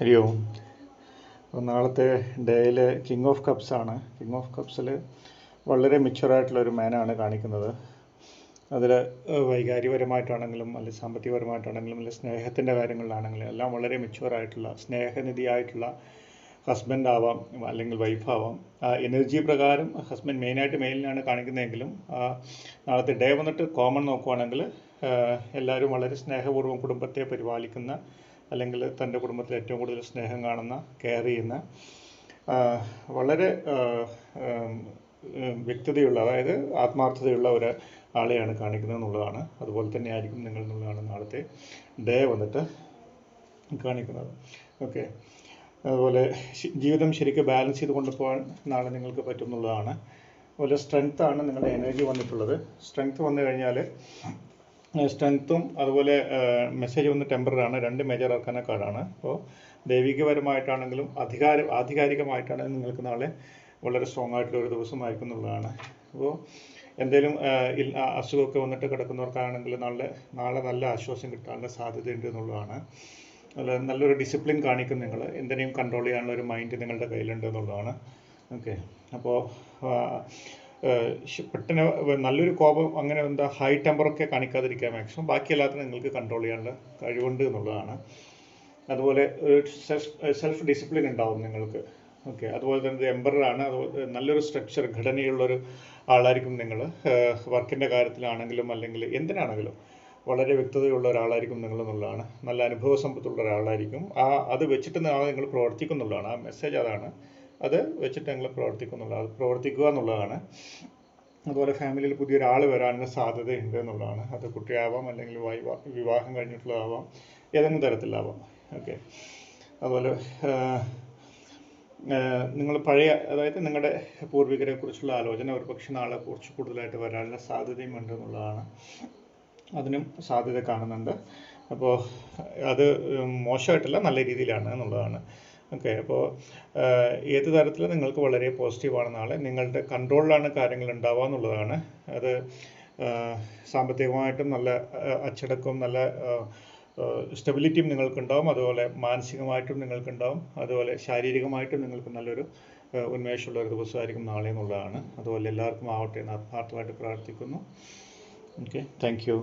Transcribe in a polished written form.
ഹരി ഓം. അപ്പോൾ നാളത്തെ ഡേയിൽ കിങ് ഓഫ് കപ്സ് ആണ്. കിങ് ഓഫ് കപ്സിൽ വളരെ മെച്ചുവറായിട്ടുള്ളൊരു മാനാണ് കാണിക്കുന്നത്. അതിൽ വൈകാരികപരമായിട്ടാണെങ്കിലും അല്ലെങ്കിൽ സാമ്പത്തികപരമായിട്ടാണെങ്കിലും അല്ലെങ്കിൽ സ്നേഹത്തിൻ്റെ കാര്യങ്ങളിലാണെങ്കിലും എല്ലാം വളരെ മെച്ചുവറായിട്ടുള്ള സ്നേഹനിധിയായിട്ടുള്ള ഹസ്ബൻഡ് ആവാം അല്ലെങ്കിൽ വൈഫാവാം. ആ എനർജി പ്രകാരം ഹസ്ബൻഡ് മെയിനായിട്ട് മെയിലിനാണ് കാണിക്കുന്നതെങ്കിലും നാളത്തെ ഡേ വന്നിട്ട് കോമൺ നോക്കുവാണെങ്കിൽ എല്ലാവരും വളരെ സ്നേഹപൂർവ്വം കുടുംബത്തെ പരിപാലിക്കുന്ന അല്ലെങ്കിൽ തൻ്റെ കുടുംബത്തിൽ ഏറ്റവും കൂടുതൽ സ്നേഹം കാണുന്ന കെയർ ചെയ്യുന്ന വളരെ വ്യക്തതയുള്ള അതായത് ആത്മാർത്ഥതയുള്ള ഒരു ആളെയാണ് കാണിക്കുന്നത് എന്നുള്ളതാണ്. അതുപോലെ തന്നെ ആയിരിക്കും നിങ്ങൾ എന്നുള്ളതാണ് നാളത്തെ ഡേ വന്നിട്ട് കാണിക്കുന്നത്. ഓക്കെ, അതുപോലെ ജീവിതം ശരിക്കും ബാലൻസ് ചെയ്ത് കൊണ്ടുപോകാൻ നാളെ നിങ്ങൾക്ക് പറ്റും എന്നുള്ളതാണ്. അതുപോലെ സ്ട്രെങ്ത്താണ് നിങ്ങളുടെ എനർജി വന്നിട്ടുള്ളത്. സ്ട്രെങ്ത് വന്നു കഴിഞ്ഞാൽ സ്ട്രെങ്ത്തും അതുപോലെ മെസ്സേജ് വന്ന് ടെമ്പറാണ്. രണ്ട് മേജർ ആർക്കാന കാർഡാണ്. അപ്പോൾ ദൈവികപരമായിട്ടാണെങ്കിലും ആധികാരികമായിട്ടാണെങ്കിലും നിങ്ങൾക്ക് നാളെ വളരെ സ്ട്രോങ് ആയിട്ടുള്ള ഒരു ദിവസമായിരിക്കും എന്നുള്ളതാണ്. അപ്പോൾ എന്തെങ്കിലും അസുഖമൊക്കെ വന്നിട്ട് കിടക്കുന്നവർക്കാണെങ്കിൽ നാളെ നല്ല ആശ്വാസം കിട്ടാനുള്ള സാധ്യതയുണ്ട് എന്നുള്ളതാണ്. അല്ല, നല്ലൊരു ഡിസിപ്ലിൻ കാണിക്കും. നിങ്ങൾ എന്തിനേയും കൺട്രോൾ ചെയ്യാനുള്ള ഒരു മൈൻഡ് നിങ്ങളുടെ കയ്യിലുണ്ട് എന്നുള്ളതാണ്. ഓക്കെ, അപ്പോൾ പെട്ടെന്ന് നല്ലൊരു കോപം അങ്ങനെ ഹൈ ടെമ്പറൊക്കെ കാണിക്കാതിരിക്കുക മാക്സിമം. ബാക്കി എല്ലാത്തിനും നിങ്ങൾക്ക് കൺട്രോൾ ചെയ്യാനുള്ള കഴിവുണ്ട് എന്നുള്ളതാണ്. അതുപോലെ സെൽഫ് ഡിസിപ്ലിൻ ഉണ്ടാവും നിങ്ങൾക്ക്. ഓക്കെ, അതുപോലെ തന്നെ എംബറാണ്. അതുപോലെ നല്ലൊരു സ്ട്രക്ചർ ഘടനയുള്ളൊരു ആളായിരിക്കും നിങ്ങൾ. വർക്കിൻ്റെ കാര്യത്തിലാണെങ്കിലും അല്ലെങ്കിൽ എന്തിനാണെങ്കിലും വളരെ വ്യക്തതയുള്ള ഒരാളായിരിക്കും നിങ്ങൾ എന്നുള്ളതാണ്. നല്ല അനുഭവ സമ്പത്തുള്ള ഒരാളായിരിക്കും. അത് വെച്ചിട്ട് നാളെ നിങ്ങൾ പ്രവർത്തിക്കുന്നുള്ളതാണ്. ആ മെസ്സേജ് അതാണ്. അത് വെച്ചിട്ട് നിങ്ങൾ പ്രവർത്തിക്കുക എന്നുള്ളതാണ്. അതുപോലെ ഫാമിലിയിൽ പുതിയൊരാൾ വരാനുള്ള സാധ്യതയുണ്ട് എന്നുള്ളതാണ്. അത് കുട്ടിയാവാം അല്ലെങ്കിൽ വിവാഹം കഴിഞ്ഞിട്ടുള്ളതാവാം, ഏതെങ്കിലും തരത്തിലാവാം. ഓക്കെ, അതുപോലെ നിങ്ങൾ അതായത് നിങ്ങളുടെ പൂർവികരെ കുറിച്ചുള്ള ആലോചന ഒരു പക്ഷേ നാളെ കുറച്ച് കൂടുതലായിട്ട് വരാനുള്ള സാധ്യതയും ഉണ്ട് എന്നുള്ളതാണ്. അതിനും സാധ്യത കാണുന്നുണ്ട്. അപ്പോൾ അത് മോശമായിട്ടല്ല, നല്ല രീതിയിലാണ് എന്നുള്ളതാണ്. ഓക്കെ, അപ്പോൾ ഏത് തരത്തിൽ നിങ്ങൾക്ക് വളരെ പോസിറ്റീവാണ്. നാളെ നിങ്ങളുടെ കൺട്രോളിലാണ് കാര്യങ്ങൾ ഉണ്ടാവുക എന്നുള്ളതാണ്. അത് സാമ്പത്തികമായിട്ടും നല്ല അച്ചടക്കവും നല്ല സ്റ്റെബിലിറ്റിയും നിങ്ങൾക്കുണ്ടാവും. അതുപോലെ മാനസികമായിട്ടും നിങ്ങൾക്കുണ്ടാവും. അതുപോലെ ശാരീരികമായിട്ടും നിങ്ങൾക്ക് നല്ലൊരു ഉന്മേഷമുള്ള ഒരു ദിവസമായിരിക്കും നാളെ എന്നുള്ളതാണ്. അതുപോലെ എല്ലാവർക്കും ആവട്ടെ എന്ന് ആത്മാർത്ഥമായിട്ട് പ്രാർത്ഥിക്കുന്നു. Okay, thank you.